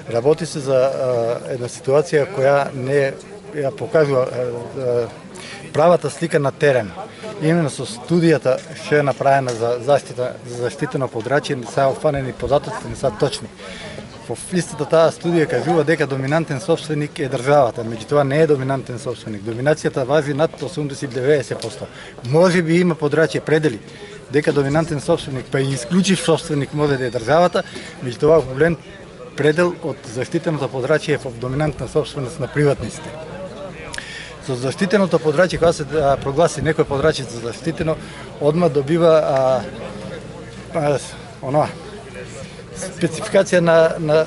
Работи се за една ситуација која не ја покажува правата слика на терен. Именно со студијата што е направена за заштитено подрачје, не се офанени податоците, не се точни. Во истата таа студија кажува дека доминантен собственик е државата, меѓутоа не е доминантен собственик. Доминацијата важи над 80-90%. Може би има подрачје предели дека доминантен собственик, па и исклучив собственик може да е државата, меѓутоа проблем предел од заштитеното подрачје е во доминантна собственост на приватниците. Со заштитеното подрачје, кога се прогласи некој подрачје за заштитено, одма добива спецификација на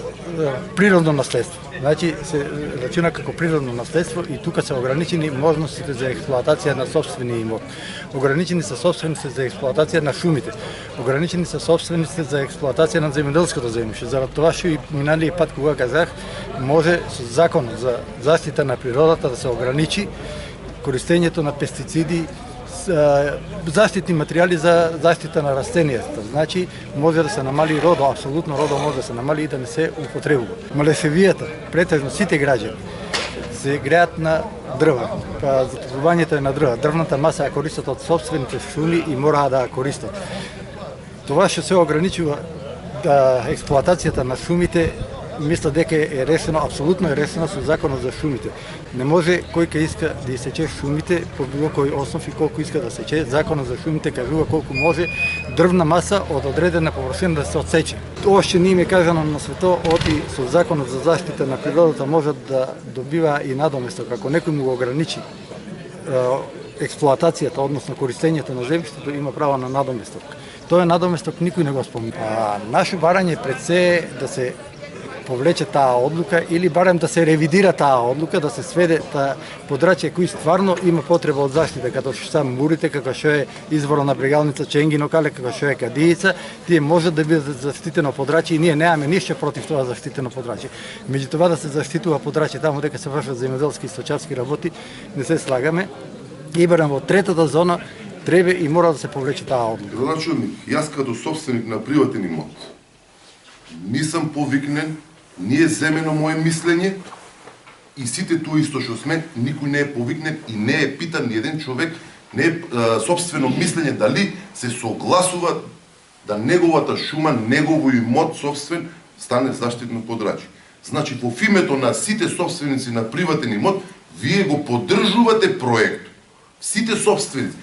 природно наследство. Значи се рачуна како природно наследство и тука се ограничени можностите за експлоатација на собствени имот. Ограничени се собствениците за експлоатација на шумите. Ограничени се собствениците за експлоатација на земјоделското земјиште. Заради това што и миналиот пат кога казах, може со законот за заштита на природата да се ограничи користењето на пестициди, заштитни материјали за заштита на растенијата. Значи, може да се намали родо, апсолутно родо може да се намали и да не се употребува. Малешевијата, претежно сите граѓани, се греат на дрва. Затоплувањето е на дрва. Дрвната маса ја користат од собствените шуми и мора да ја користат. Това што се ограничува експлоатацијата на шумите, мисля дека е решено, апсолутно е решено со законот за шумите. Не може кој ке иска да исече шумите по било кој основ и колку иска да сече. Законот за шумите кажува колку може дрвна маса од одредена површина да се одсече. Тоа што ни е кажано на свето, оти со законот за заштита на природата може да добива и надоместок. Ако некој му го ограничи експлоатацијата, односно користењето на земјиштето, има право на надоместок. Тој надоместок никој не го спомна. Наше барање пред се е да се повлече таа одлука или барем да се ревидира таа одлука, да се сведе таа подрачје кои стварно има потреба од заштита, като што се мурите, како што е изворот на брегалница Ченгино кале, како што е Кадијица, тие може да бидат заштитено подрачје и ние немаме ништо против тоа заштитено подрачје. Меѓутоа да се заштитува подрачје таму дека се вршат земјоделски и сточарски работи, не се слагаме. И барем во третата зона треба и мора да се повлече таа одлука. Градоначелник, јас като собственик на приватен имот нисам повикнен, не е земено моје мислење и сите тоа исто што сме, никој не е повикнен и не е питан ни еден човек, не е собствено мислење дали се согласува да неговата шума, негово имот собствен стане заштитно подрачје. Значи, во името на сите собственици на приватен имот, вие го поддржувате проект. Сите собственици,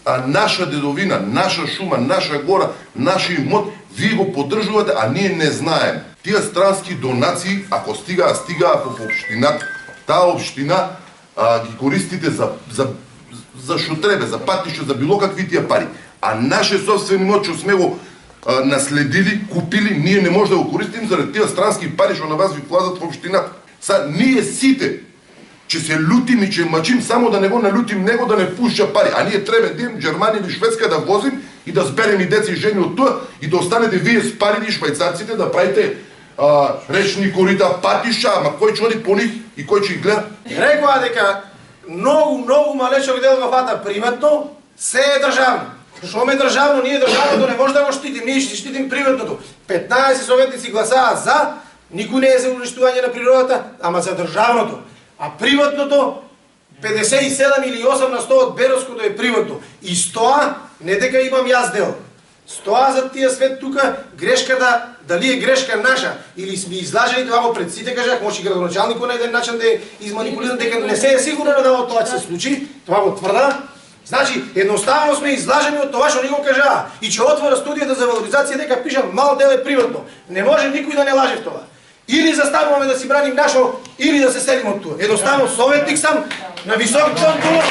а наша дедовина, наша шума, наша гора, наш имот, вие го поддржувате, а ние не знаеме. Тие странски донации, ако стигаат во општината, таа општина ги користите за што треба, за патишта, за било какви тие пари. А наше собствени имот што сме го наследили, купили, ние не може да го користим заради тие странски пари што на вас ви влазат во општината. Ние сите ќе се лутим и ќе мачим само да не го налутим него да не пушча пари. А ние треба да идем Германија или Шведска да возим и да зберем и деца и жени од тоа и да останете вие с пари и швајцарците да правите речни корита, патишта, ама кој ќе оди по нив и кој ќе ги гледа? Рекоа дека многу малечок дел го фата приватно, се е државно. Што ме државно, ние државното не може да го штитим, ние ще штитим приватното. 15 советници гласаат за, никој не е за уништување на природата, ама за државното. А приватното 57 или 8 на 100 од Беровското е приватно. И стоа, не дека имам јас дел. Стоа за тие свет тука грешката, дали е грешка наша или сме излажени, тоа го пред сите кажах, може и градоначалникот на еден начин да е изманипулиран, дека не се е сигурен да тоа ќе се случи, тоа го тврда. Значи, едноставно сме излажени од тоа што ни го кажаа. И че отвора студијата за валоризација дека пиша мал дел е приватно. Не може никој да не лаже в тоа. Или застануваме да си браним нашо, или да се селим од тоа. Едноставно советник сам на висок тон тука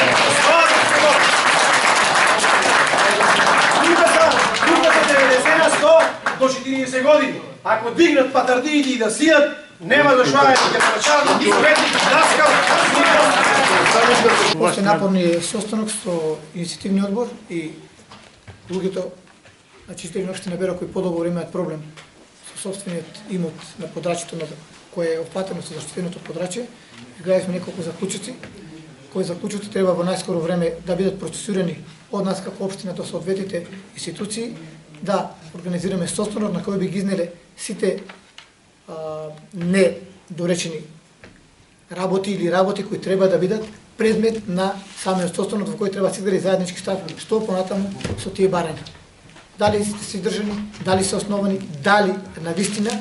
се 90 на 100 до 40 години. Ако дигнат патардиите и да сијат, нема да шваја дека началник и советник наскал. После напорни состанок со иницијативни одбор и луѓето на Чистилна општина Беро кои подолго време имаат проблем со собствениот имот на подрачјето на кој е опфатено со заштитеното подрачје, изградивме неколку заклучоци, кои заклучоци треба во најскоро време да бидат процесирани од нас како општина до соодветните институции, да организираме состанок на кој би ги изнеле сите недоречени работи или работи кои треба да бидат предмет на самиот состанок во кој треба да се изгради заеднички став што понатаму со тие барања. Дали се држани, дали се основани, дали навистина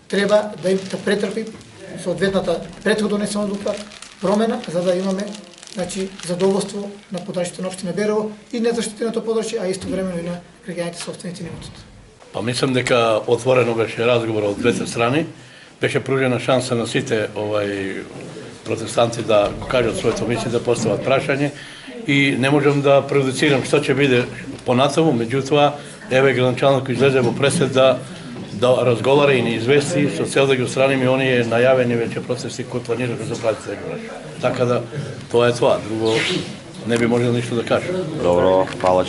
треба да претрпи соодветната претходно донесена одлука промена за да имаме задоволство на подрачите на општина Берово и на заштитеното подрачје, а истовремено и на граѓаните собственици на имотот. Па мислам дека отворено беше разговор од двете страни, беше пружена шанса на сите протестанти да го кажат своето мисли, да постават прашање и не можам да прejudicирам што ќе биде понатаму, меѓутоа еве градоначалникот излезе во пресед да разговара и не извести со цел да ги отстраними оние најавени веќе процеси кои планираме за правите граш. Така да тоа е тоа, друго не би можел ништо да кажам. Добро, фала.